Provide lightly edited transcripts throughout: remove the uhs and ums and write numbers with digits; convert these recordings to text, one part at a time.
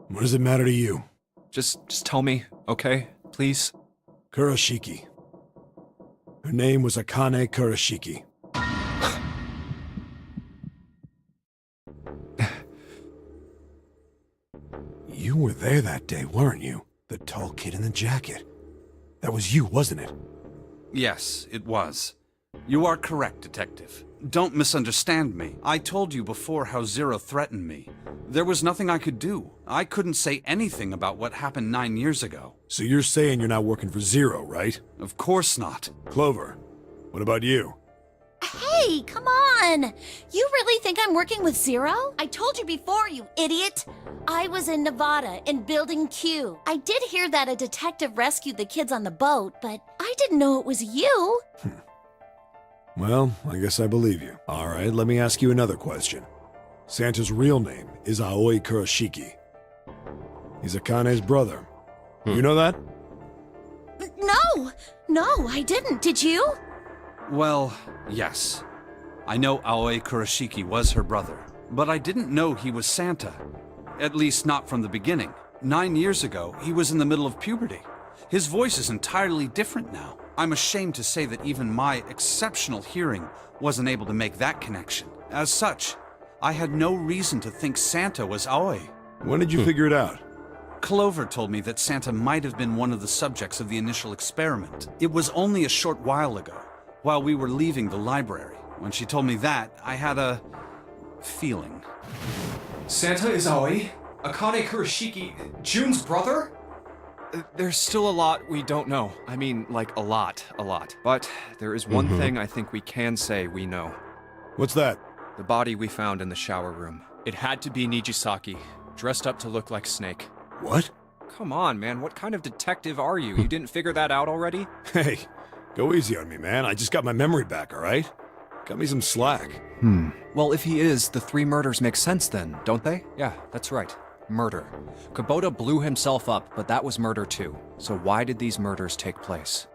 What does it matter to you? Just tell me, okay? Please? Kurashiki. Her name was Akane Kurashiki. You were there that day, weren't you? The tall kid in the jacket. That was you, wasn't it? Yes, it was. You are correct, Detective. Don't misunderstand me. I told you before how Zero threatened me. There was nothing I could do. I couldn't say anything about what happened 9 years ago. So you're saying you're not working for Zero, right? Of course not. Clover, what about you? Hey, come on! You really think I'm working with Zero? I told you before, you idiot! I was in Nevada, in Building Q. I did hear that a detective rescued the kids on the boat, but I didn't know it was you. Well, I guess I believe you. Alright, let me ask you another question. Santa's real name is Aoi Kurashiki. He's Akane's brother. You know that? No, I didn't. Did you? Well, yes. I know Aoi Kurashiki was her brother, but I didn't know he was Santa. At least not from the beginning. 9 years ago, he was in the middle of puberty. His voice is entirely different now. I'm ashamed to say that even my exceptional hearing wasn't able to make that connection. As such, I had no reason to think Santa was Aoi. When did you figure it out? Clover told me that Santa might have been one of the subjects of the initial experiment. It was only a short while ago, while we were leaving the library. When she told me that, I had a feeling. Santa is Aoi? Akane Kurashiki, June's brother? There's still a lot we don't know. I mean, like, a lot. But there is one thing I think we can say we know. What's that? The body we found in the shower room. It had to be Nijisaki, dressed up to look like Snake. What? Come on, man, what kind of detective are you? You didn't figure that out already? Hey, go easy on me, man. I just got my memory back, alright? Cut me some slack. Well, if he is, the 3 murders make sense then, don't they? Yeah, that's right. Murder. Kubota blew himself up, but that was murder too. So why did these murders take place?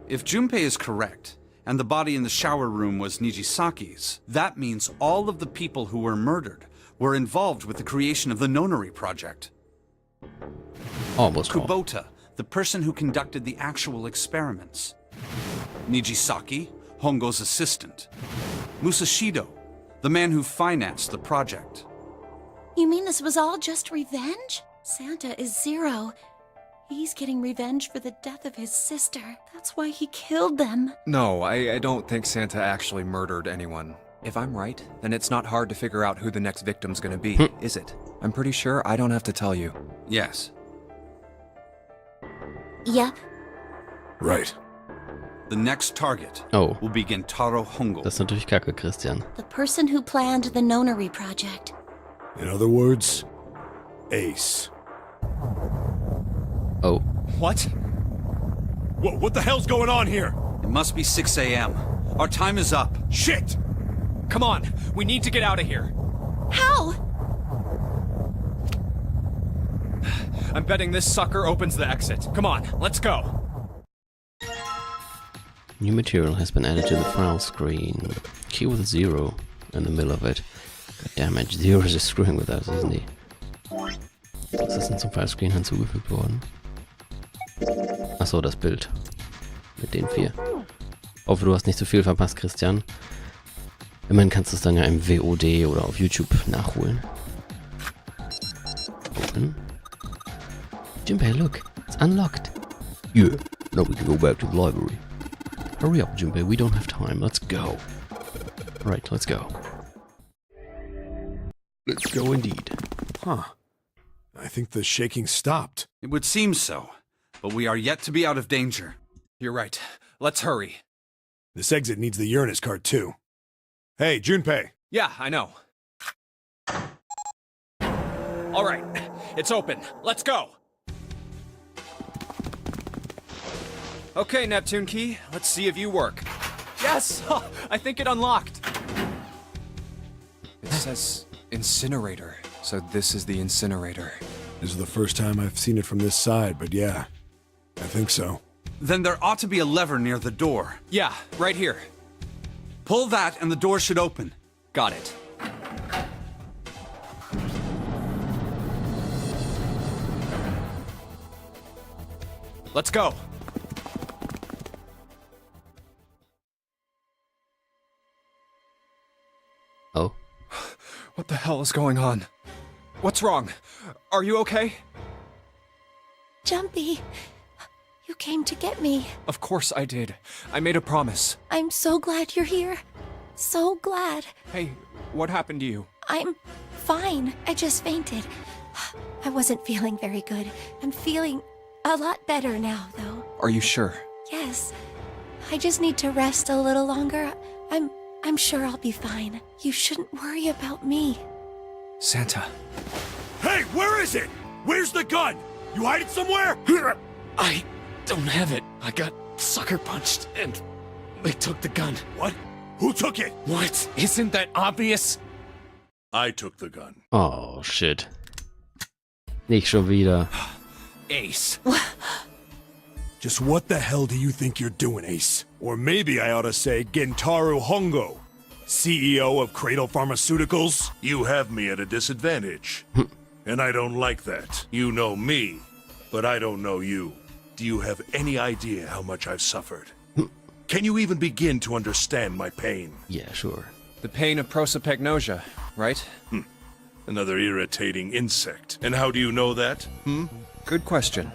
If Junpei is correct, and the body in the shower room was Nijisaki's, that means all of the people who were murdered were involved with the creation of the Nonary project. Almost all. Kubota, the person who conducted the actual experiments. Nijisaki, Hongo's assistant. Musashido, the man who financed the project. You mean this was all just revenge? Santa is Zero. He's getting revenge for the death of his sister. That's why he killed them. No, I don't think Santa actually murdered anyone. If I'm right, then it's not hard to figure out who the next victim's gonna be, is it? I'm pretty sure I don't have to tell you. Yes. Yep. Right. The next target Oh, will be Gentaro Hongo. das ist natürlich kacke, Christian. The person who planned the Nonary project. In other words, Ace. Oh, What? What the hell's going on here? It must be 6 a.m. Our time is up. Shit! Come on, we need to get out of here. How? I'm betting this sucker opens the exit. Come on, let's go. new material has been added to the file screen. Key with 0 in the middle of it. God damn it, 0 is just screwing with us, isn't he? Was ist denn zum File Screen hinzugefügt worden? Achso, das Bild. Mit den 4. Hoffe, du hast nicht so viel verpasst, Christian. Immerhin kannst du es dann ja im WOD oder auf YouTube nachholen. Open. Junpei, look, it's unlocked. Yeah, now we can go back to the library. Hurry up, Junpei, we don't have time. Let's go. Right, let's go. Let's go indeed. Huh. I think the shaking stopped. It would seem so, but we are yet to be out of danger. You're right. Let's hurry. This exit needs the Uranus card too. Hey, Junpei. Yeah, I know. All right, it's open. Let's go. Okay, Neptune Key, let's see if you work. Yes! I think it unlocked. It says incinerator, so this is the incinerator. This is the first time I've seen it from this side, but yeah, I think so. Then there ought to be a lever near the door. Yeah, right here. Pull that and the door should open. Got it. Let's go. Oh. What the hell is going on? What's wrong? Are you okay? Jumpy, you came to get me. Of course I did. I made a promise. I'm so glad you're here. So glad. Hey, what happened to you? I'm fine. I just fainted. I wasn't feeling very good. I'm feeling a lot better now, though. Are you sure? Yes. I just need to rest a little longer. I'm sure I'll be fine. You shouldn't worry about me. Santa. Hey, where is it? Where's the gun? You hide it somewhere? I don't have it. I got sucker punched and they took the gun. What? Who took it? What? Isn't that obvious? I took the gun. Oh, shit. Nicht schon wieder. Ace. Just what the hell do you think you're doing, Ace? Or maybe I ought to say Gentaro Hongo, CEO of Cradle Pharmaceuticals? You have me at a disadvantage. And I don't like that. You know me, but I don't know you. Do you have any idea how much I've suffered? Can you even begin to understand my pain? Yeah, sure. The pain of prosopagnosia, right? Another irritating insect. And how do you know that? Good question.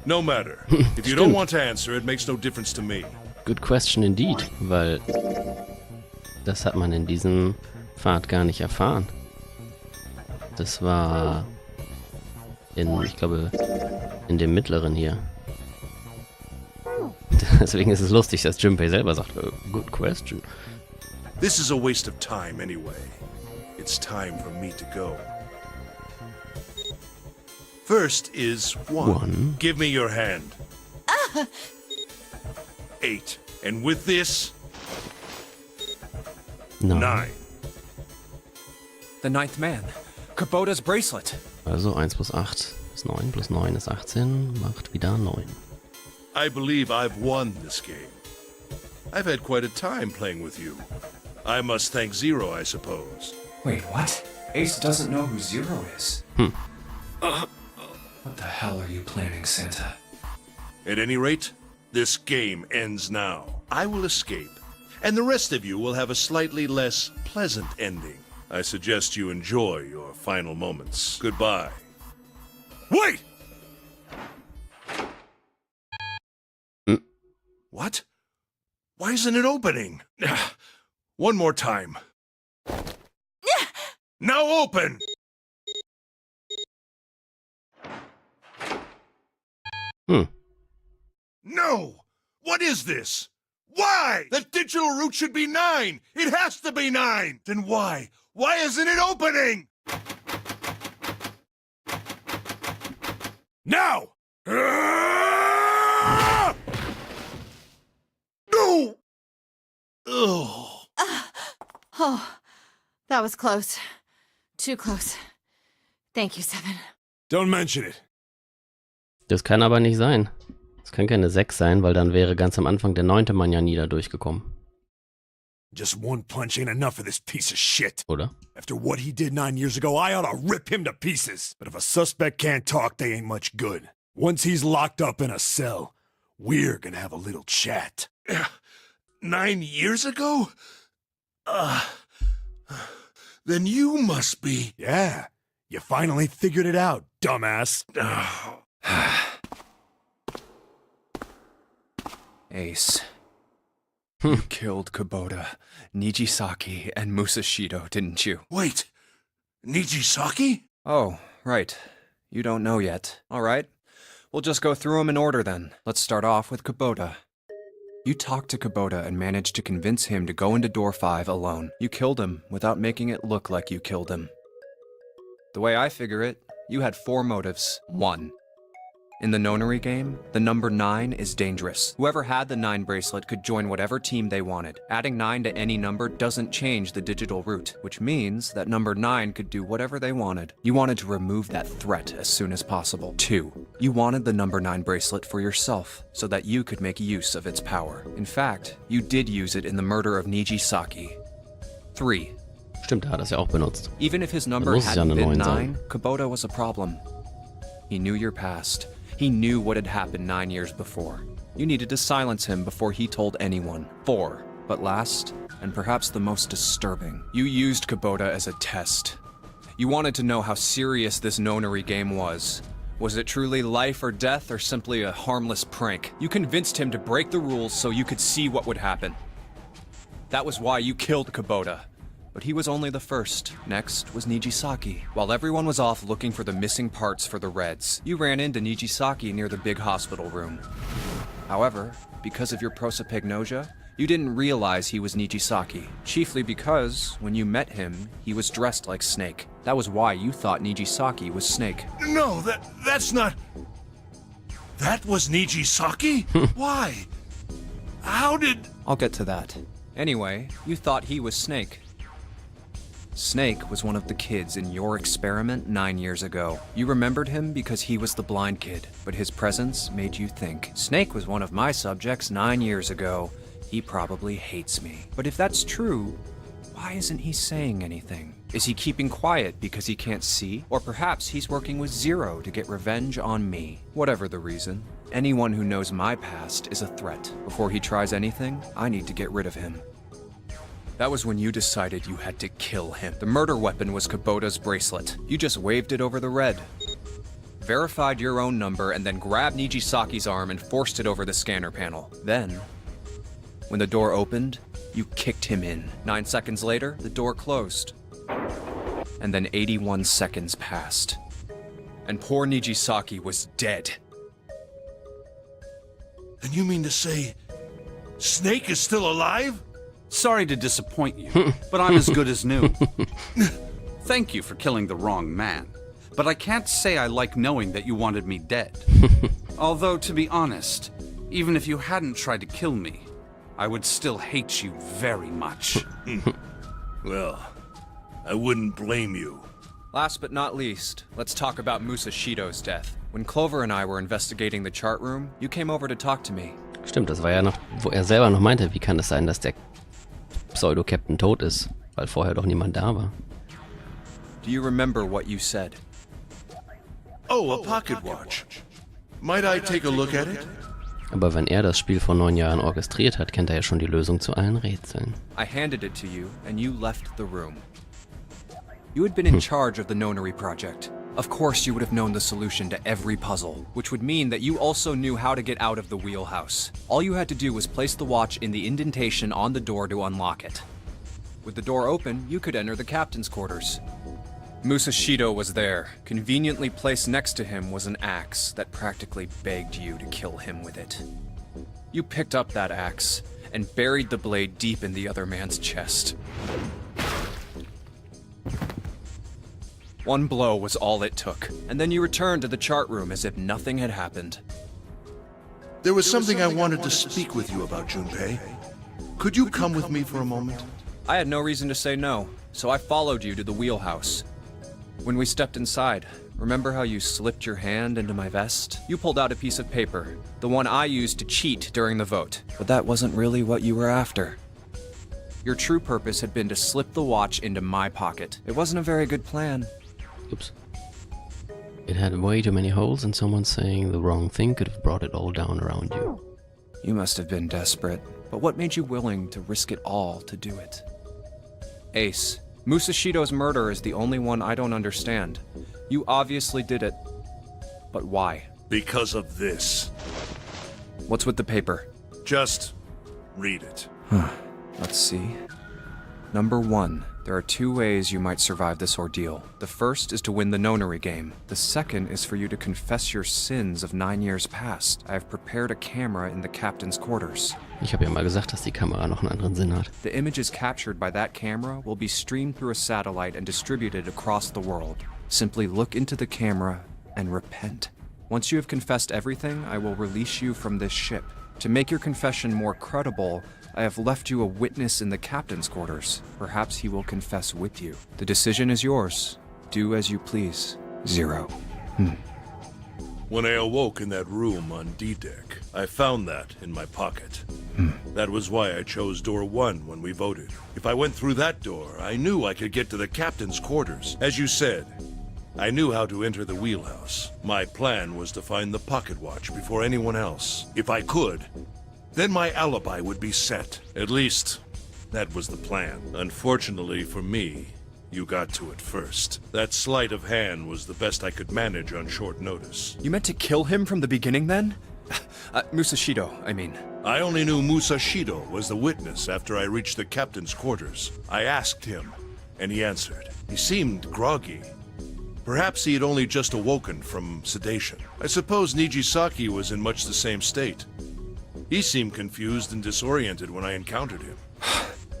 No matter. If you don't want to answer, it makes no difference to me. Good question indeed, weil das hat man in diesem Pfad gar nicht erfahren. Das war ich glaube, in dem mittleren hier. Deswegen ist es lustig, dass Junpei selber sagt, good question. This is a waste of time anyway. It's time for me to go. First is one. Give me your hand. 8. And with this, 9. The ninth man. Kubota's bracelet. Also 1 plus 8 ist 9, plus 9 ist 18, macht wieder 9. I believe I've won this game. I've had quite a time playing with you. I must thank Zero, I suppose. Wait, what? Ace doesn't know who Zero is. What the hell are you planning, Santa? At any rate, this game ends now. I will escape, and the rest of you will have a slightly less pleasant ending. I suggest you enjoy your final moments. Goodbye. Wait! What? Why isn't it opening? One more time. Now open! No! What is this? Why? The digital root should be 9! It has to be 9! Then why? Why isn't it opening? Now! No! Ugh. Oh, that was close. Too close. Thank you, Seven. Don't mention it. Das kann aber nicht sein. Das kann keine 6 sein, weil dann wäre ganz am Anfang der 9. Mann ja nie da durchgekommen. Just one punch ain't enough for this piece of shit. Oder? After what he did 9 years ago, I ought to rip him to pieces. But if a suspect can't talk, they ain't much good. Once he's locked up in a cell, we're gonna have a little chat. 9 years ago? Then you must be... Yeah, you finally figured it out, dumbass. Ace. You killed Kubota, Nijisaki, and Musashido, didn't you? Wait, Nijisaki? Oh, right. You don't know yet. All right. We'll just go through them in order then. Let's start off with Kubota. You talked to Kubota and managed to convince him to go into door 5 alone. You killed him without making it look like you killed him. The way I figure it, you had 4 motives. 1. In the nonary game, the number 9 is dangerous. Whoever had the 9 bracelet could join whatever team they wanted. Adding 9 to any number doesn't change the digital root, which means that number 9 could do whatever they wanted. You wanted to remove that threat as soon as possible. 2. You wanted the number 9 bracelet for yourself, so that you could make use of its power. In fact, you did use it in the murder of Nijisaki. 3. Stimmt, er hat das ja auch benutzt. Even if his number muss es ja hadn't eine been 9 sein. 9, Kubota was a problem. He knew your past. He knew what had happened 9 years before. You needed to silence him before he told anyone. 4. But last, and perhaps the most disturbing, you used Kubota as a test. You wanted to know how serious this nonary game was. Was it truly life or death, or simply a harmless prank? You convinced him to break the rules so you could see what would happen. That was why you killed Kubota. But he was only the first. Next was Nijisaki. While everyone was off looking for the missing parts for the Reds, you ran into Nijisaki near the big hospital room. However, because of your prosopagnosia, you didn't realize he was Nijisaki, chiefly because, when you met him, he was dressed like Snake. That was why you thought Nijisaki was Snake. No, that's not... That was Nijisaki? Why? How did... I'll get to that. Anyway, you thought he was Snake. Snake was one of the kids in your experiment 9 years ago. You remembered him because he was the blind kid, but his presence made you think, Snake was one of my subjects 9 years ago. He probably hates me. But if that's true, why isn't he saying anything? Is he keeping quiet because he can't see? Or perhaps he's working with Zero to get revenge on me. Whatever the reason, anyone who knows my past is a threat. Before he tries anything, I need to get rid of him. That was when you decided you had to kill him. The murder weapon was Kubota's bracelet. You just waved it over the Red, verified your own number, and then grabbed Nijisaki's arm and forced it over the scanner panel. Then, when the door opened, you kicked him in. 9 seconds later, the door closed. And then 81 seconds passed. And poor Nijisaki was dead. And you mean to say... Snake is still alive? Sorry to disappoint you, but I'm as good as new. Thank you for killing the wrong man, but I can't say I like knowing that you wanted me dead. Although, to be honest, even if you hadn't tried to kill me, I would still hate you very much. Well, I wouldn't blame you. Last but not least, let's talk about Musashido's death. When Clover and I were investigating the chart room, you came over to talk to me. Stimmt, das war ja noch, wo er selber noch meinte, wie kann es sein, dass der Pseudo-Captain tot ist, weil vorher doch niemand da war. Do you remember what you said? Oh, a pocket watch. Might I take a look at it? Aber wenn er das Spiel vor 9 Jahren orchestriert hat, kennt er ja schon die Lösung zu allen Rätseln. I handed it to you, and you left the room. You had been in charge of the Nonary project. Of course you would have known the solution to every puzzle, which would mean that you also knew how to get out of the wheelhouse. All you had to do was place the watch in the indentation on the door to unlock it. With the door open, you could enter the captain's quarters. Musashido was there. Conveniently placed next to him was an axe that practically begged you to kill him with it. You picked up that axe and buried the blade deep in the other man's chest. One blow was all it took, and then you returned to the chart room as if nothing had happened. There was something I wanted to speak with you about, Junpei. Could you come with me for a moment? I had no reason to say no, so I followed you to the wheelhouse. When we stepped inside, remember how you slipped your hand into my vest? You pulled out a piece of paper, the one I used to cheat during the vote. But that wasn't really what you were after. Your true purpose had been to slip the watch into my pocket. It wasn't a very good plan. Oops. It had way too many holes, and someone saying the wrong thing could have brought it all down around you. You must have been desperate, but what made you willing to risk it all to do it? Ace, Musashido's murder is the only one I don't understand. You obviously did it, but why? Because of this. What's with the paper? Just read it. Let's see. Number 1. There are 2 ways you might survive this ordeal. The first is to win the Nonary game. The second is for you to confess your sins of 9 years past. I have prepared a camera in the captain's quarters. Ich habe ja mal gesagt, dass die Kamera noch einen anderen Sinn hat. The images captured by that camera will be streamed through a satellite and distributed across the world. Simply look into the camera and repent. Once you have confessed everything, I will release you from this ship. To make your confession more credible, I have left you a witness in the captain's quarters. Perhaps he will confess with you. The decision is yours. Do as you please. Zero. When I awoke in that room on D-Deck, I found that in my pocket. That was why I chose door 1 when we voted. If I went through that door, I knew I could get to the captain's quarters. As you said, I knew how to enter the wheelhouse. My plan was to find the pocket watch before anyone else. If I could, then my alibi would be set. At least, that was the plan. Unfortunately for me, you got to it first. That sleight of hand was the best I could manage on short notice. You meant to kill him from the beginning then? Musashido, I mean. I only knew Musashido was the witness after I reached the captain's quarters. I asked him, and he answered. He seemed groggy. Perhaps he had only just awoken from sedation. I suppose Nijisaki was in much the same state. He seemed confused and disoriented when I encountered him.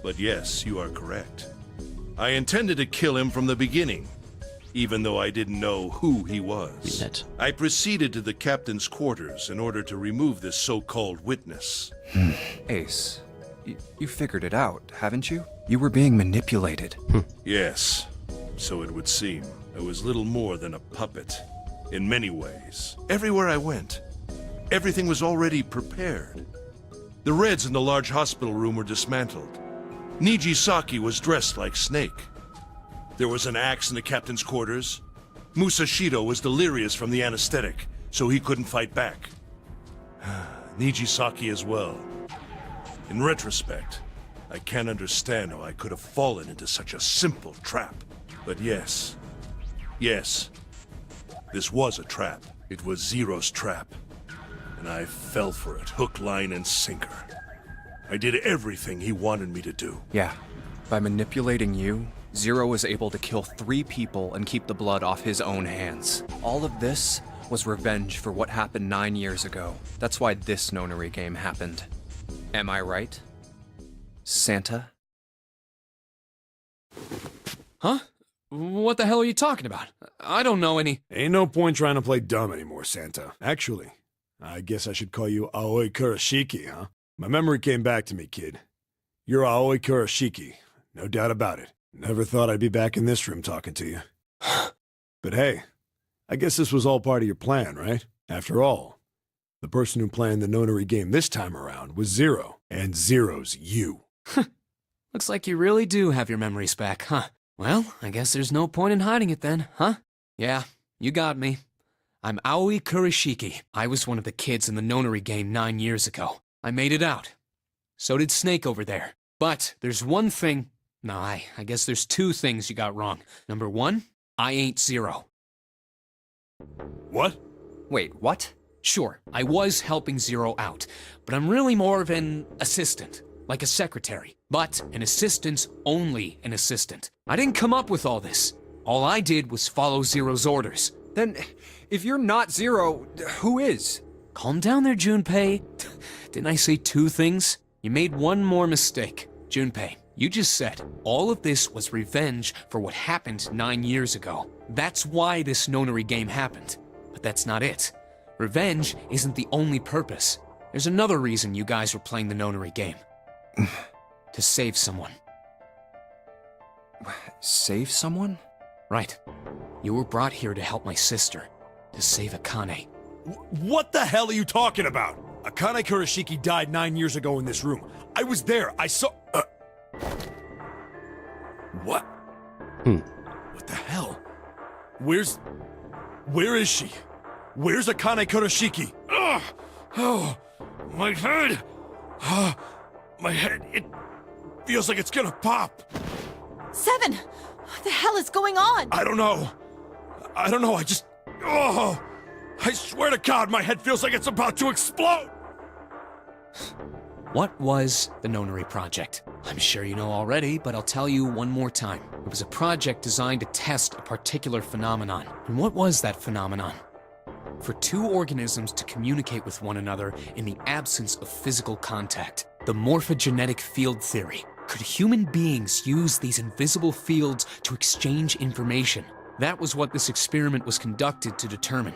But yes, you are correct. I intended to kill him from the beginning, even though I didn't know who he was. I proceeded to the captain's quarters in order to remove this so-called witness. Ace, you figured it out, haven't you? You were being manipulated. Yes, so it would seem. I was little more than a puppet, in many ways. Everywhere I went, everything was already prepared. The Reds in the large hospital room were dismantled. Nijisaki was dressed like Snake. There was an axe in the captain's quarters. Musashido was delirious from the anesthetic, so he couldn't fight back. Nijisaki as well. In retrospect, I can't understand how I could have fallen into such a simple trap. But yes, this was a trap. It was Zero's trap. And I fell for it, hook, line, and sinker. I did everything he wanted me to do. Yeah, by manipulating you, Zero was able to kill 3 people and keep the blood off his own hands. All of this was revenge for what happened 9 years ago. That's why this nonary game happened. Am I right, Santa? Huh? What the hell are you talking about? I don't know any... Ain't no point trying to play dumb anymore, Santa. Actually, I guess I should call you Aoi Kurashiki, huh? My memory came back to me, kid. You're Aoi Kurashiki, no doubt about it. Never thought I'd be back in this room talking to you. But hey, I guess this was all part of your plan, right? After all, the person who planned the nonary game this time around was Zero, and Zero's you. Looks like you really do have your memories back, huh? Well, I guess there's no point in hiding it then, huh? Yeah, you got me. I'm Aoi Kurashiki. I was one of the kids in the nonary game 9 years ago. I made it out. So did Snake over there. But there's one thing... No, I guess there's 2 things you got wrong. Number 1, I ain't Zero. What? Wait, what? Sure, I was helping Zero out, but I'm really more of an assistant, like a secretary. But an assistant's only an assistant. I didn't come up with all this. All I did was follow Zero's orders. Then, if you're not Zero, who is? Calm down there, Junpei. Didn't I say 2 things? You made one more mistake. Junpei, you just said all of this was revenge for what happened 9 years ago. That's why this nonary game happened. But that's not it. Revenge isn't the only purpose. There's another reason you guys were playing the nonary game. To save someone. Save someone? Right. You were brought here to help my sister. To save Akane. What the hell are you talking about? Akane Kurashiki died 9 years ago in this room. I was there. I saw... What? What the hell? Where is she? Where's Akane Kurashiki? Ugh! Oh, my head! My head, it feels like it's gonna pop. 7! What the hell is going on? I don't know. I just... Oh! I swear to God, my head feels like it's about to explode! What was the Nonary Project? I'm sure you know already, but I'll tell you one more time. It was a project designed to test a particular phenomenon. And what was that phenomenon? For 2 organisms to communicate with one another in the absence of physical contact. The morphogenetic field theory. Could human beings use these invisible fields to exchange information? That was what this experiment was conducted to determine.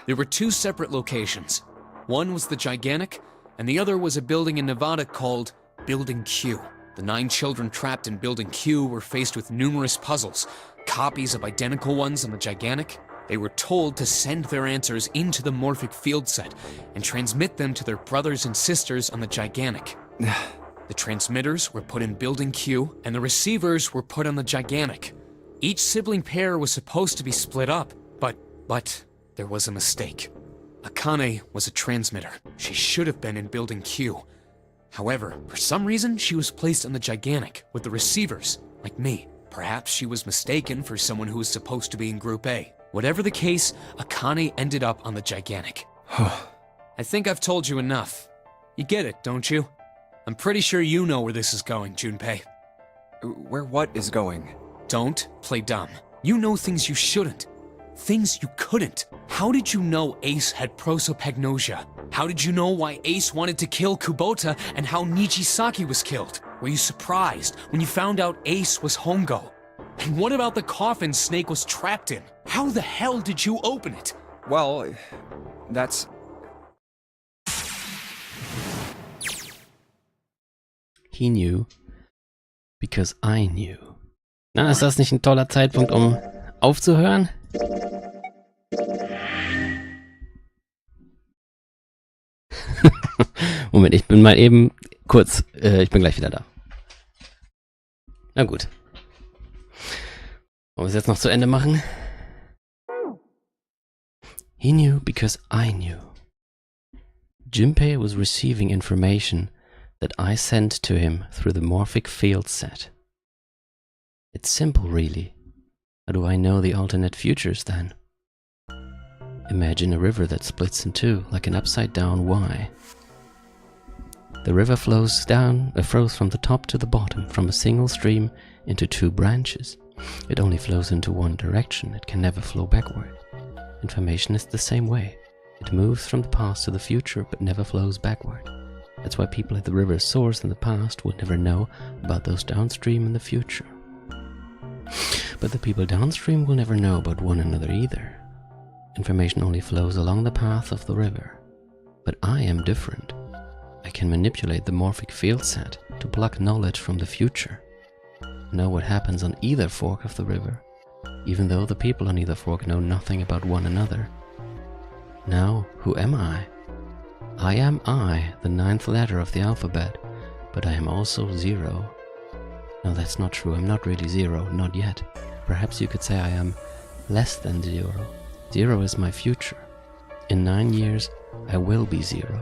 There were 2 separate locations. One was the Gigantic, and the other was a building in Nevada called Building Q. The 9 children trapped in Building Q were faced with numerous puzzles, copies of identical ones on the Gigantic. They were told to send their answers into the morphic field set and transmit them to their brothers and sisters on the Gigantic. The transmitters were put in Building Q, and the receivers were put on the Gigantic. Each sibling pair was supposed to be split up, but there was a mistake. Akane was a transmitter. She should have been in Building Q. However, for some reason, she was placed on the Gigantic with the receivers, like me. Perhaps she was mistaken for someone who was supposed to be in Group A. Whatever the case, Akane ended up on the Gigantic. I think I've told you enough. You get it, don't you? I'm pretty sure you know where this is going, Junpei. Where what is going? Don't play dumb. You know things you shouldn't. Things you couldn't. How did you know Ace had prosopagnosia? How did you know why Ace wanted to kill Kubota and how Nijisaki was killed? Were you surprised when you found out Ace was Hongo? And what about the coffin Snake was trapped in? How the hell did you open it? Well, that's... He knew, because I knew. Na, ist das nicht ein toller Zeitpunkt, um aufzuhören? Moment, ich bin mal eben kurz, ich bin gleich wieder da. Na gut. Wollen wir es jetzt noch zu Ende machen? He knew because I knew. Junpei was receiving information that I sent to him through the morphic field set. It's simple, really. How do I know the alternate futures, then? Imagine a river that splits in two, like an upside-down Y. The river flows from the top to the bottom, from a single stream into two branches. It only flows into one direction, it can never flow backward. Information is the same way. It moves from the past to the future, but never flows backward. That's why people at the river's source in the past will never know about those downstream in the future. But the people downstream will never know about one another either. Information only flows along the path of the river. But I am different. I can manipulate the morphic field set to pluck knowledge from the future. Know what happens on either fork of the river, even though the people on either fork know nothing about one another. Now, who am I? I am I, the 9th letter of the alphabet, but I am also 0. No, that's not true. I'm not really 0, not yet. Perhaps you could say I am less than 0. 0 is my future. In 9 years, I will be 0.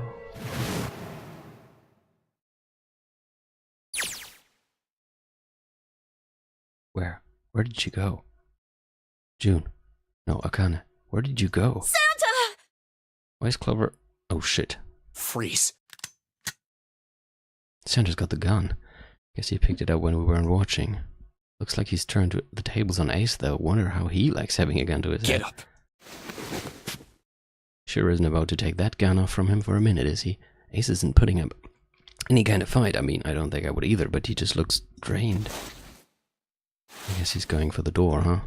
Where did she go? June. No, Akane. Where did you go? Santa! Why is Clover... Oh shit. Freeze. Santa's got the gun. Guess he picked it up when we weren't watching. Looks like he's turned the tables on Ace though. Wonder how he likes having a gun to his head. Get up. Sure isn't about to take that gun off from him for a minute, is he? Ace isn't putting up any kind of fight. I mean, I don't think I would either, but he just looks drained. I guess he's going for the door, huh?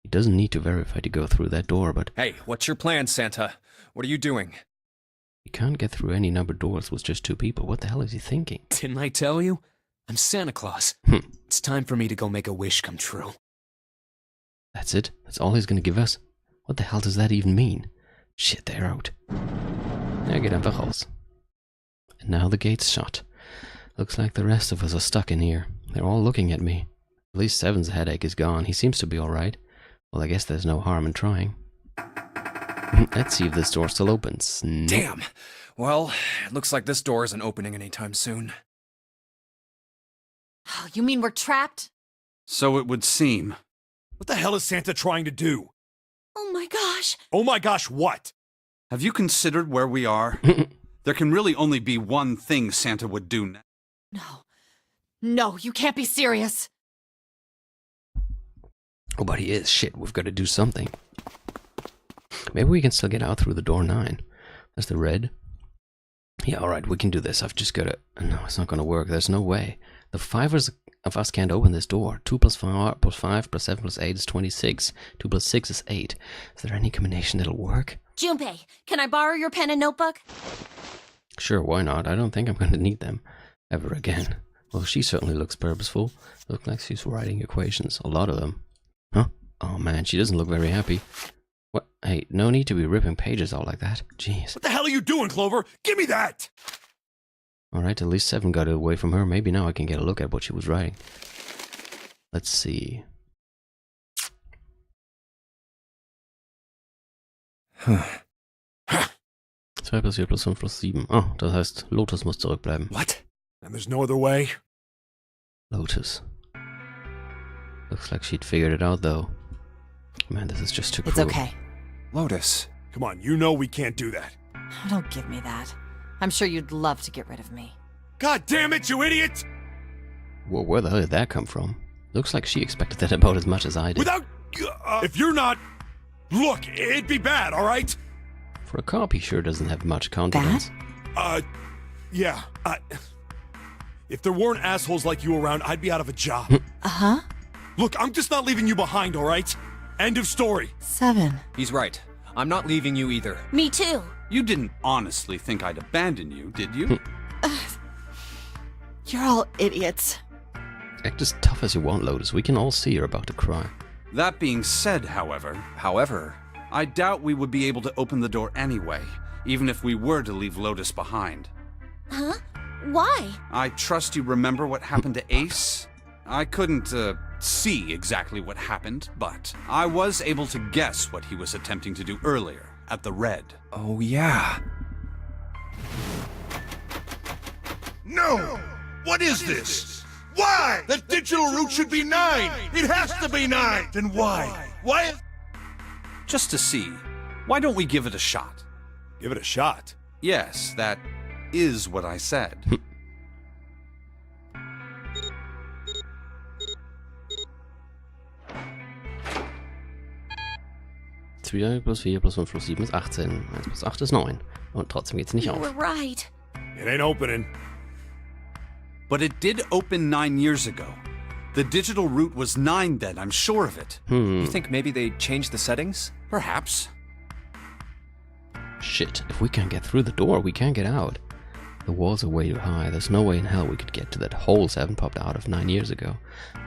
He doesn't need to verify to go through that door, but... Hey, what's your plan, Santa? What are you doing? He can't get through any numbered doors with just 2 people. What the hell is he thinking? Didn't I tell you? I'm Santa Claus. It's time for me to go make a wish come true. That's it? That's all he's gonna give us? What the hell does that even mean? Shit, they're out. Na, geht einfach raus. And now the gate's shut. Looks like the rest of us are stuck in here. They're all looking at me. At least Seven's headache is gone. He seems to be alright. Well, I guess there's no harm in trying. Let's see if this door still opens. Nope. Damn. Well, it looks like this door isn't opening anytime soon. Oh, you mean we're trapped? So it would seem. What the hell is Santa trying to do? Oh my gosh. Oh my gosh, what? Have you considered where we are? There can really only be one thing Santa would do now. No. No, you can't be serious. Oh, but he is. Shit, we've got to do something. Maybe we can still get out through the door 9. That's the red. Yeah, alright, we can do this. I've just got to... No, it's not going to work. There's no way. The 5 of us can't open this door. 2 plus 5 plus 7 plus 8 is 26. 2 plus 6 is 8. Is there any combination that'll work? Junpei, can I borrow your pen and notebook? Sure, why not? I don't think I'm going to need them ever again. Well, she certainly looks purposeful. Looks like she's writing equations. A lot of them. Huh? Oh man, she doesn't look very happy. What? Hey, no need to be ripping pages out like that. Jeez. What the hell are you doing, Clover? Give me that! Alright, at least 7 got it away from her. Maybe now I can get a look at what she was writing. Let's see. 2 plus 4 plus 5 plus 7. Oh, das heißt, Lotus muss zurückbleiben. What? And there's no other way? Lotus. Looks like she'd figured it out, though. Man, this is just too It's cruel. okay. Lotus. Come on, you know we can't do that. Don't give me that. I'm sure you'd love to get rid of me. God damn it, you idiot! Well, where the hell did that come from? Looks like she expected that about as much as I did. Without... if you're not... Look, it'd be bad, alright? For a cop, he sure doesn't have much confidence. Yeah, if there weren't assholes like you around, I'd be out of a job. Uh-huh. Look, I'm just not leaving you behind, alright? End of story. 7. He's right. I'm not leaving you either. Me too. You didn't honestly think I'd abandon you, did you? You're all idiots. Act as tough as you want, Lotus. We can all see you're about to cry. That being said, however, I doubt we would be able to open the door anyway, even if we were to leave Lotus behind. Huh? Why? I trust you remember what happened to Ace? I couldn't, see exactly what happened, but I was able to guess what he was attempting to do earlier, at the Red. Oh, yeah. No! What is this? Why? The digital root should be 9! It has to be 9! Then why? Why? Just to see, why don't we give it a shot? Give it a shot. Yes, that is what I said. 2 plus 4 plus 5 plus 7 ist 18. 1 plus 8 ist 9. Und trotzdem geht's nicht You auf. were right. It ain't opening. But it did open 9 years ago. The digital root was 9 then, I'm sure of it. You think maybe they changed the settings? Perhaps. Shit, if we can't get through the door, we can't get out. The walls are way too high. There's no way in hell we could get to that hole 7 popped out of 9 years ago.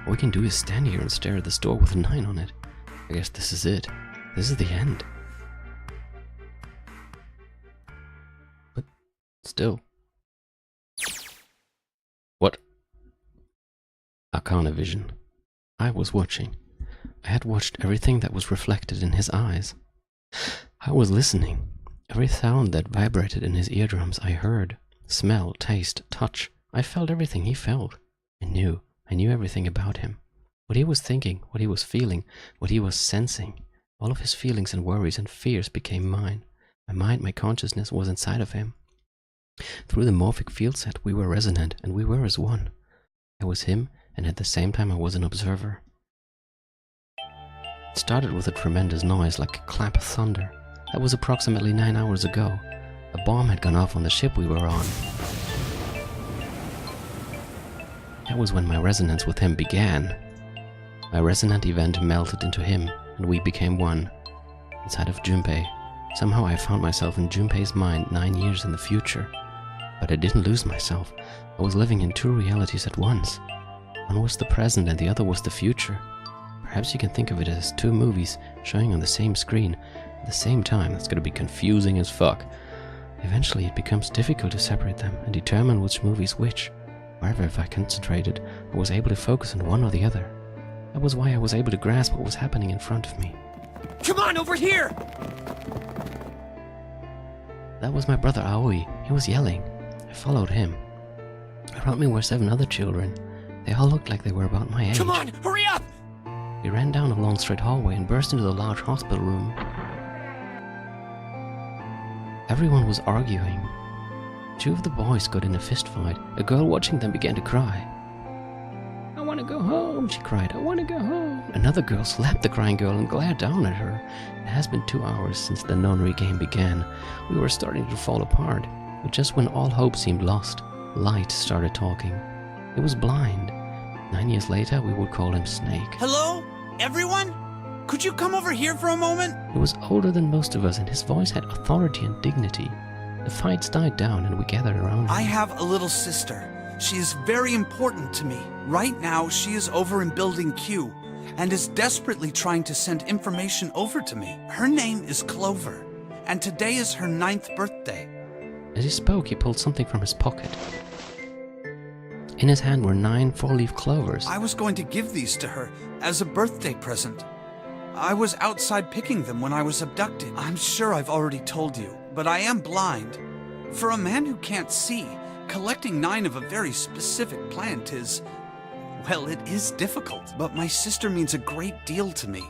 All we can do is stand here and stare at this door with a 9 on it. I guess this is it. This is the end. But still. What? Arcana vision. I was watching. I had watched everything that was reflected in his eyes. I was listening. Every sound that vibrated in his eardrums I heard. Smell, taste, touch. I felt everything he felt. I knew everything about him. What he was thinking, what he was feeling, what he was sensing. All of his feelings and worries and fears became mine. My mind, my consciousness was inside of him. Through the morphic field set, we were resonant, and we were as one. I was him, and at the same time I was an observer. It started with a tremendous noise, like a clap of thunder. That was approximately 9 hours ago. A bomb had gone off on the ship we were on. That was when my resonance with him began. My resonant event melted into him, and we became one. Inside of Junpei. Somehow I found myself in Junpei's mind 9 years in the future. But I didn't lose myself. I was living in 2 realities at once. One was the present and the other was the future. Perhaps you can think of it as 2 movies showing on the same screen at the same time. That's gonna be confusing as fuck. Eventually it becomes difficult to separate them and determine which movie is which. However, if I concentrated, I was able to focus on one or the other. That was why I was able to grasp what was happening in front of me. Come on, over here! That was my brother Aoi. He was yelling. I followed him. Around me were 7 other children. They all looked like they were about my age. Come on, hurry up! We ran down a long straight hallway and burst into the large hospital room. Everyone was arguing. 2 of the boys got in a fist fight. A girl watching them began to cry. I want to go home, she cried. I want to go home. Another girl slapped the crying girl and glared down at her. It has been 2 hours since the nonary game began. We were starting to fall apart. But just when all hope seemed lost, Light started talking. It was blind. 9 years later, we would call him Snake. Hello? Everyone? Could you come over here for a moment? He was older than most of us, and his voice had authority and dignity. The fights died down, and we gathered around him. I have a little sister. She is very important to me. Right now, she is over in Building Q, and is desperately trying to send information over to me. Her name is Clover, and today is her 9th birthday. As he spoke, he pulled something from his pocket. In his hand were 9 4-leaf clovers. I was going to give these to her as a birthday present. I was outside picking them when I was abducted. I'm sure I've already told you, but I am blind. For a man who can't see, collecting 9 of a very specific plant is... well, it is difficult. But my sister means a great deal to me.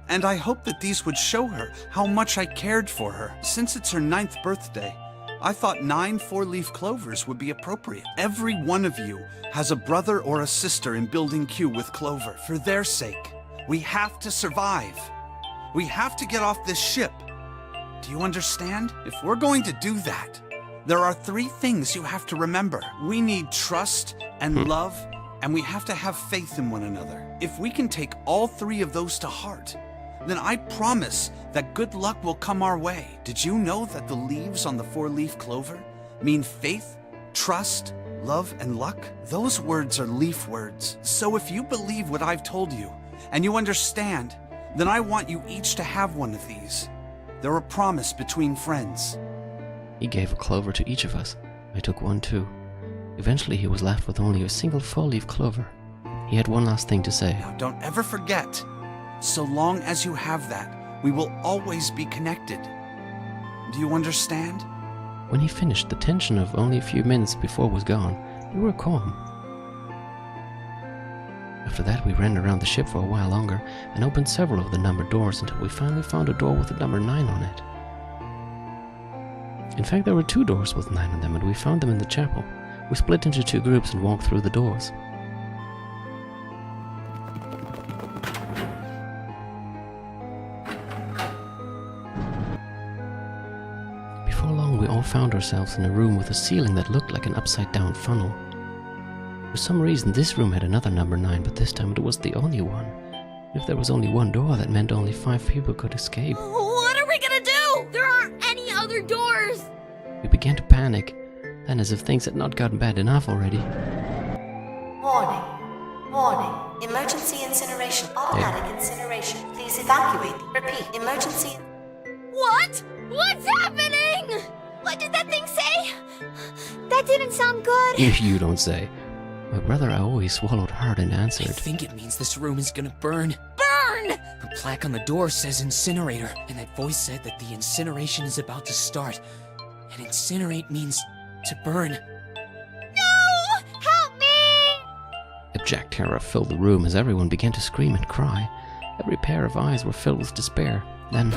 And I hope that these would show her how much I cared for her. Since it's her 9th birthday, I thought 9 4-leaf clovers would be appropriate. Every one of you has a brother or a sister in Building Q with Clover. For their sake, we have to survive. We have to get off this ship. Do you understand? If we're going to do that, there are 3 things you have to remember. We need trust and love, and we have to have faith in one another. If we can take all 3 of those to heart, then I promise that good luck will come our way. Did you know that the leaves on the 4-leaf clover mean faith, trust, love, and luck? Those words are leaf words. So if you believe what I've told you, and you understand, then I want you each to have one of these. They're a promise between friends. He gave a clover to each of us. I took one too. Eventually he was left with only a single 4-leaf clover. He had one last thing to say. Now don't ever forget, so long as you have that, we will always be connected. Do you understand? When he finished, the tension of only a few minutes before was gone. We were calm. After that, we ran around the ship for a while longer and opened several of the numbered doors until we finally found a door with the number 9 on it. In fact, there were 2 doors with 9 on them, and we found them in the chapel. We split into 2 groups and walked through the doors. Before long, we all found ourselves in a room with a ceiling that looked like an upside-down funnel. For some reason, this room had another number 9, but this time it was the only one. If there was only one door, that meant only 5 people could escape. What are we gonna do? There aren't any other doors. We began to panic. Then, as if things had not gotten bad enough already. Warning. Warning. Emergency incineration. Automatic incineration. Please evacuate. Repeat. Emergency. What? What's happening? What did that thing say? That didn't sound good. You don't say. My brother always swallowed hard and I answered. think it means this room is gonna burn. Burn! The plaque on the door says incinerator, and that voice said that the incineration is about to start. And incinerate means to burn. No! Help me! Abject terror filled the room as everyone began to scream and cry. Every pair of eyes were filled with despair. Then,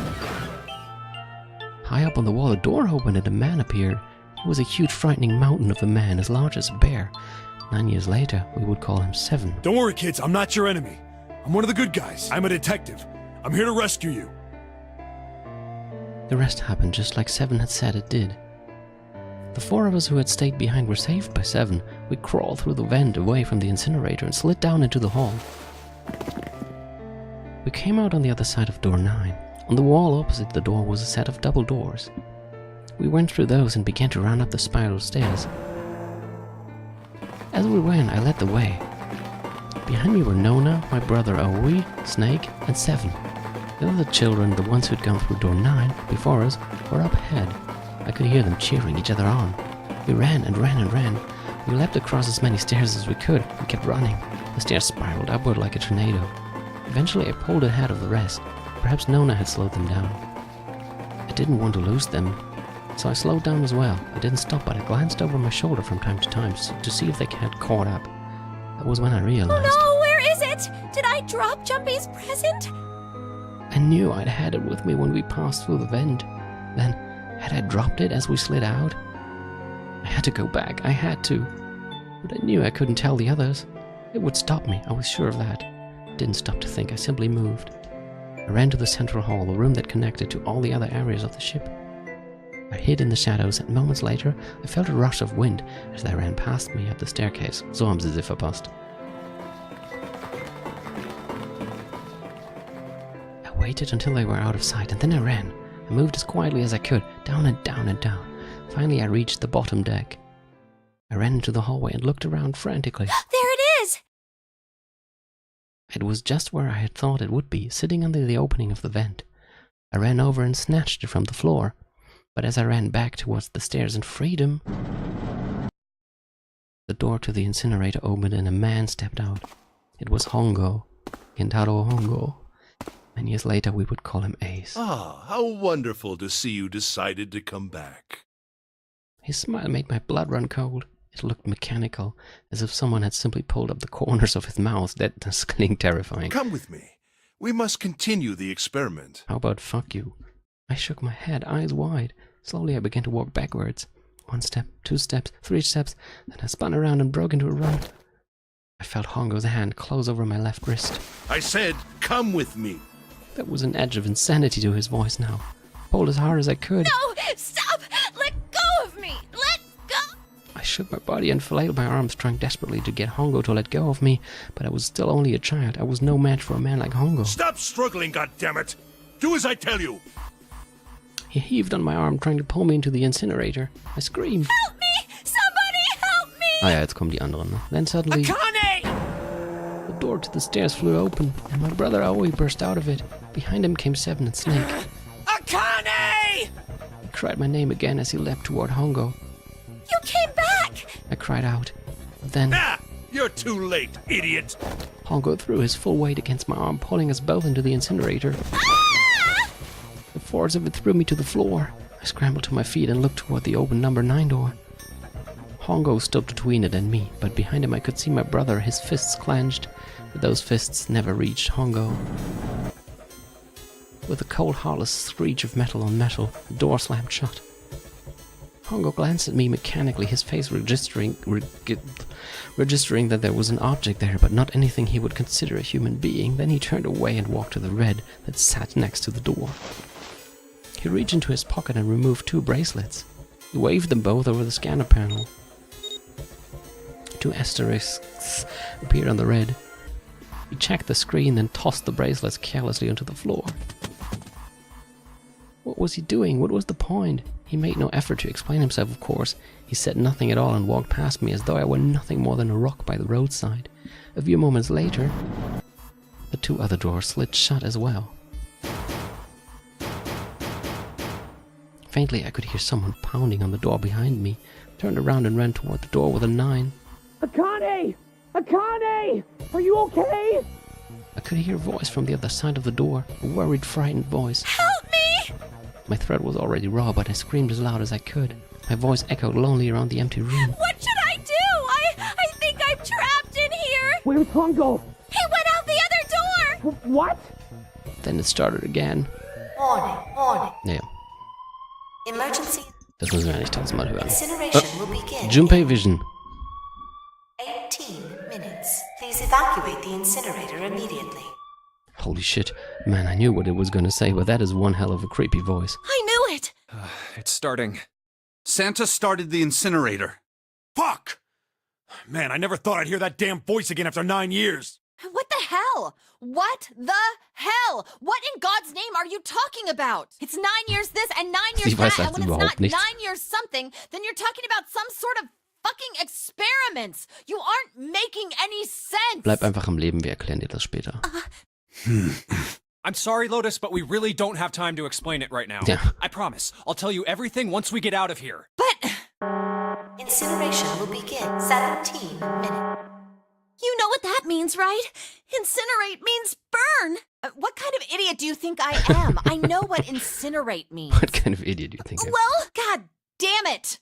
high up on the wall, a door opened and a man appeared. He was a huge, frightening mountain of a man as large as a bear. 9 years later, we would call him 7. Don't worry, kids. I'm not your enemy. I'm one of the good guys. I'm a detective. I'm here to rescue you. The rest happened just like 7 had said it did. The 4 of us who had stayed behind were saved by 7. We crawled through the vent away from the incinerator and slid down into the hall. We came out on the other side of door 9. On the wall opposite the door was a set of double doors. We went through those and began to run up the spiral stairs. As we ran, I led the way. Behind me were Nona, my brother Aoi, Snake, and 7. The other children, the ones who'd gone through door 9 before us, were up ahead. I could hear them cheering each other on. We ran and ran and ran. We leapt across as many stairs as we could and kept running. The stairs spiraled upward like a tornado. Eventually I pulled ahead of the rest. Perhaps Nona had slowed them down. I didn't want to lose them, so I slowed down as well. I didn't stop, but I glanced over my shoulder from time to time to see if they had caught up. That was when I realized. Oh no, where is it? Did I drop Jumpy's present? I knew I'd had it with me when we passed through the vent. Then, had I dropped it as we slid out? I had to go back, I had to. But I knew I couldn't tell the others. It would stop me, I was sure of that. I didn't stop to think, I simply moved. I ran to the central hall, the room that connected to all the other areas of the ship. I hid in the shadows, and moments later, I felt a rush of wind as they ran past me up the staircase. So haben sie verpasst. I waited until they were out of sight, and then I ran. I moved as quietly as I could, down and down and down. Finally, I reached the bottom deck. I ran into the hallway and looked around frantically. There it is! It was just where I had thought it would be, sitting under the opening of the vent. I ran over and snatched it from the floor. But as I ran back towards the stairs in freedom, the door to the incinerator opened and a man stepped out. It was Hongo, Kentaro Hongo. And years later we would call him Ace. Ah, how wonderful to see you decided to come back. His smile made my blood run cold. It looked mechanical, as if someone had simply pulled up the corners of his mouth. That was getting terrifying. Come with me. We must continue the experiment. How about fuck you? I shook my head, eyes wide. Slowly I began to walk backwards. 1 step, 2 steps, 3 steps, then I spun around and broke into a run. I felt Hongo's hand close over my left wrist. I said, come with me. There was an edge of insanity to his voice now. Pulled as hard as I could. No! Stop! Let go of me! Let go! I shook my body and flailed my arms, trying desperately to get Hongo to let go of me, but I was still only a child. I was no match for a man like Hongo. Stop struggling, goddammit! Do as I tell you! He heaved on my arm, trying to pull me into the incinerator. I screamed. Help me! Somebody help me! Ah ja, jetzt kommen die anderen. Then suddenly, Akane! the door to the stairs flew open, and my brother Aoi burst out of it. Behind him came Seven and Snake. Akane! He cried my name again as he leapt toward Hongo. You came back! I cried out. Then Ah! You're too late, idiot! Hongo threw his full weight against my arm, pulling us both into the incinerator. The force of it threw me to the floor. I scrambled to my feet and looked toward the open number 9 door. Hongo stood between it and me, but behind him I could see my brother, his fists clenched, but those fists never reached Hongo. With a cold, heartless screech of metal on metal, the door slammed shut. Hongo glanced at me mechanically, his face registering that there was an object there, but not anything he would consider a human being. Then he turned away and walked to the red that sat next to the door. He reached into his pocket and removed 2 bracelets. He waved them both over the scanner panel. 2 asterisks appeared on the red. He checked the screen, then tossed the bracelets carelessly onto the floor. What was he doing? What was the point? He made no effort to explain himself, of course. He said nothing at all and walked past me as though I were nothing more than a rock by the roadside. A few moments later, the 2 other doors slid shut as well. Faintly, I could hear someone pounding on the door behind me. Turned around and ran toward the door with a 9. Akane! Akane! Are you okay? I could hear a voice from the other side of the door, a worried, frightened voice. Help me! My throat was already raw, but I screamed as loud as I could. My voice echoed lonely around the empty room. What should I do? I think I'm trapped in here! Where's Hongo? He went out the other door! What? Then it started again. Warning, warning. Ja, Emergency das müssen wir eigentlich tausendmal hören. incineration will begin Junpei Vision. in 18 minutes. Please evacuate the incinerator immediately. Holy shit. Man, I knew what it was gonna say, but that is one hell of a creepy voice. I knew it! It's starting. Santa started the incinerator. Fuck! Man, I never thought I'd hear that damn voice again after 9 years. What the hell? What the hell? What in God's name are you talking about? It's 9 years this and 9 years Sie weiß that, das and when it's überhaupt not nicht. 9 years something, then you're talking about some sort of fucking experiments. You aren't making any sense. Bleib einfach am Leben, wir erklären dir das später. I'm sorry, Lotus, but we really don't have time to explain it right now. Yeah. I promise. I'll tell you everything once we get out of here. But Incineration will begin 17 minutes. You know what that means, right? Incinerate means burn! what kind of idiot do you think I am? I know what incinerate means. What kind of idiot do you think I am? Well, god damn it.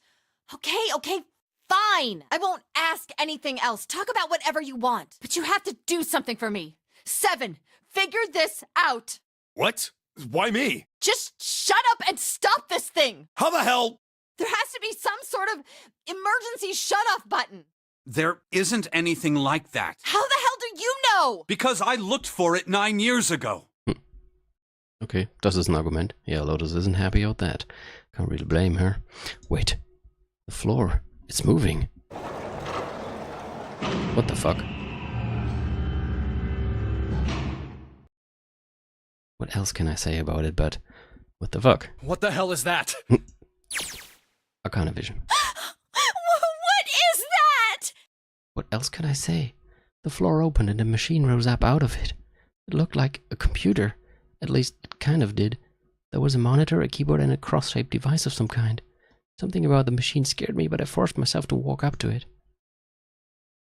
Okay, fine. I won't ask anything else. Talk about whatever you want. But you have to do something for me. 7, figure this out. What? Why me? Just shut up and stop this thing. How the hell? There has to be some sort of emergency shut-off button. There isn't anything like that. How the hell do you know? Because I looked for it 9 years ago. Okay, das ist ein Argument. Yeah, Lotus isn't happy about that. Can't really blame her. Wait. The floor. It's moving. What the fuck? What else can I say about it but... What the fuck? What the hell is that? Arcana Vision. What is that? What else could I say? The floor opened and a machine rose up out of it. It looked like a computer. At least, it kind of did. There was a monitor, a keyboard, and a cross-shaped device of some kind. Something about the machine scared me, but I forced myself to walk up to it.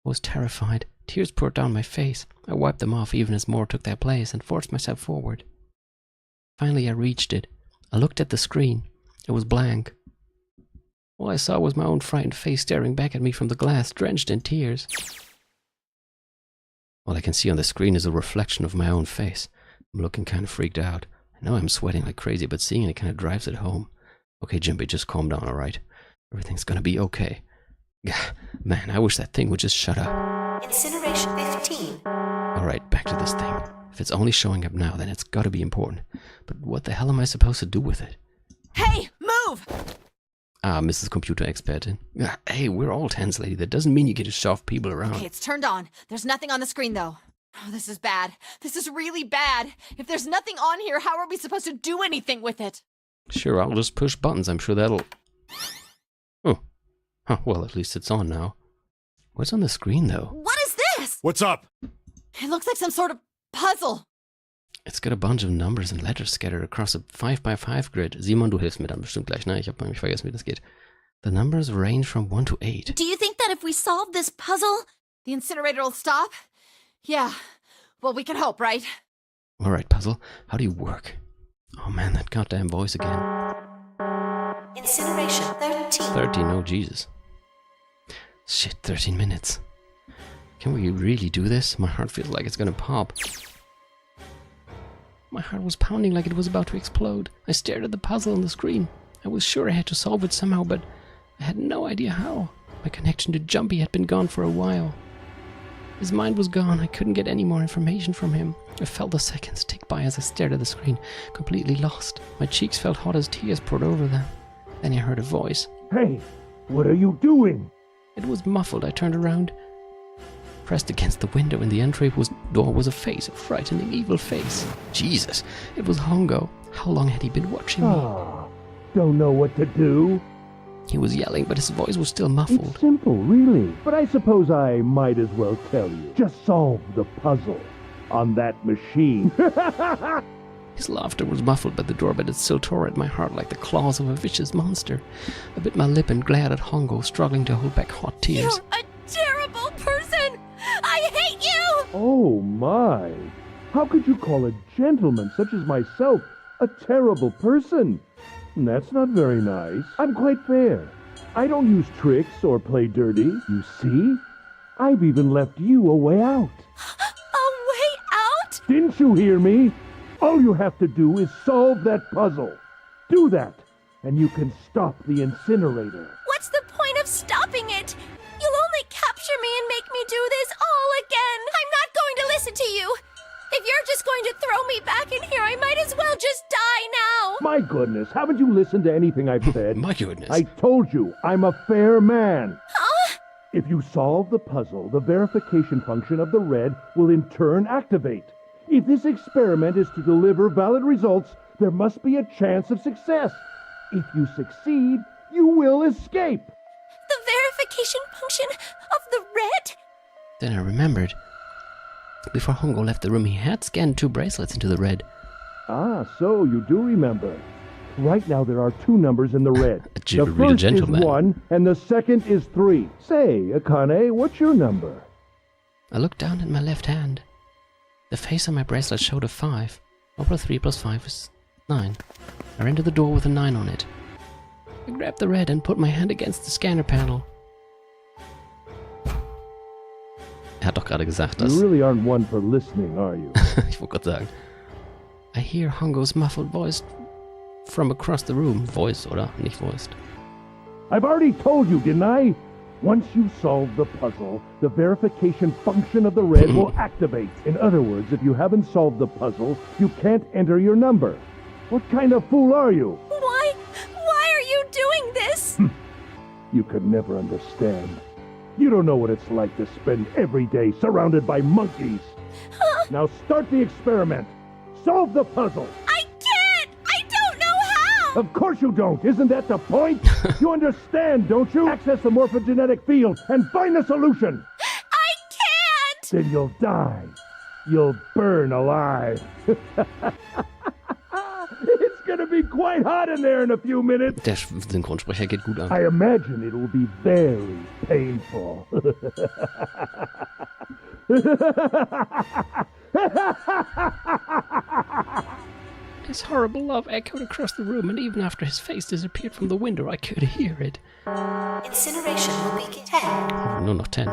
I was terrified. Tears poured down my face. I wiped them off even as more took their place and forced myself forward. Finally, I reached it. I looked at the screen. It was blank. All I saw was my own frightened face staring back at me from the glass, drenched in tears. All I can see on the screen is a reflection of my own face. I'm looking kind of freaked out. I know I'm sweating like crazy, but seeing it kind of drives it home. Okay, Jimbei, just calm down, alright? Everything's gonna be okay. Man, I wish that thing would just shut up. Incineration 15. Alright, back to this thing. If it's only showing up now, then it's gotta be important. But what the hell am I supposed to do with it? Hey, move! Ah, Mrs. Computer Expertin. Hey, we're all tense, lady. That doesn't mean you get to shove people around. Okay, it's turned on. There's nothing on the screen, though. Oh, this is bad. This is really bad. If there's nothing on here, how are we supposed to do anything with it? Sure, I'll just push buttons. I'm sure that'll... Oh. Huh, well, at least it's on now. What's on the screen, though? What is this? What's up? It looks like some sort of puzzle. It's got a bunch of numbers and letters scattered across a 5x5 grid. Simon, du hilfst mir dann bestimmt gleich, ne? Ich hab nämlich vergessen, wie das geht. The numbers range from 1 to 8. Do you think that if we solve this puzzle, the incinerator will stop? Yeah. Well, we can hope, right? Alright, puzzle. How do you work? Oh man, that goddamn voice again. Incineration 13. 13, oh Jesus. Shit, 13 minutes. Can we really do this? My heart feels like it's gonna pop. My heart was pounding like it was about to explode. I stared at the puzzle on the screen. I was sure I had to solve it somehow, but I had no idea how. My connection to Jumpy had been gone for a while. His mind was gone. I couldn't get any more information from him. I felt the seconds tick by as I stared at the screen, completely lost. My cheeks felt hot as tears poured over them. Then I heard a voice. Hey, what are you doing? It was muffled. I turned around. Pressed against the window in the door was a face, a frightening, evil face. Jesus, it was Hongo. How long had he been watching me? Ah, don't know what to do. He was yelling, but his voice was still muffled. It's simple, really. But I suppose I might as well tell you. Just solve the puzzle on that machine. His laughter was muffled by the door, but it still tore at my heart like the claws of a vicious monster. I bit my lip and glared at Hongo, struggling to hold back hot tears. you're a terrible person! I hate you! Oh my! How could you call a gentleman such as myself a terrible person? That's not very nice. I'm quite fair. I don't use tricks or play dirty. You see? I've even left you a way out. A way out? Didn't you hear me? All you have to do is solve that puzzle. Do that, and you can stop the incinerator. What's the point of stopping it? You'll only capture me and make me do this all again. I'm not going to listen to you. If you're just going to throw me back in here, I might as well just die now. My goodness, haven't you listened to anything I've said? My goodness. I told you, I'm a fair man. Huh? If you solve the puzzle, the verification function of the red will in turn activate. If this experiment is to deliver valid results, there must be a chance of success. If you succeed, you will escape. The verification function of the red? Then I remembered. Before Hongo left the room, he had scanned 2 bracelets into the red. Ah, so you do remember. Right now there are 2 numbers in the red. A The real first gentleman. is 1, and the second is 3. Say, Akane, what's your number? I looked down at my left hand. The face on my bracelet showed a 5. 1 plus 3 plus 5 is 9. I ran to the door with a 9 on it. I grabbed the red and put my hand against the scanner panel. Er hat doch gerade gesagt, dass... You really aren't one for listening, are you? Ich wollte gerade sagen. I hear Hongo's muffled voice from across the room. Voice, oder? Nicht voiced. I've already told you, didn't I? Once you solve the puzzle, the verification function of the red will activate. In other words, if you haven't solved the puzzle, you can't enter your number. What kind of fool are you? Why are you doing this? You could never understand. You don't know what it's like to spend every day surrounded by monkeys. Now start the experiment. Solve the puzzle. I can't! I don't know how! Of course you don't. Isn't that the point? You understand, don't you? Access the morphogenetic field and find the solution. I can't! Then you'll die. You'll burn alive. It's gonna be quite hot in there in a few minutes. Der Synchronsprecher geht gut an. I imagine it will be very painful. His horrible laugh echoed across the room, and even after his face disappeared from the window, I could hear it. Incineration will begin 10. Oh, no, not 10.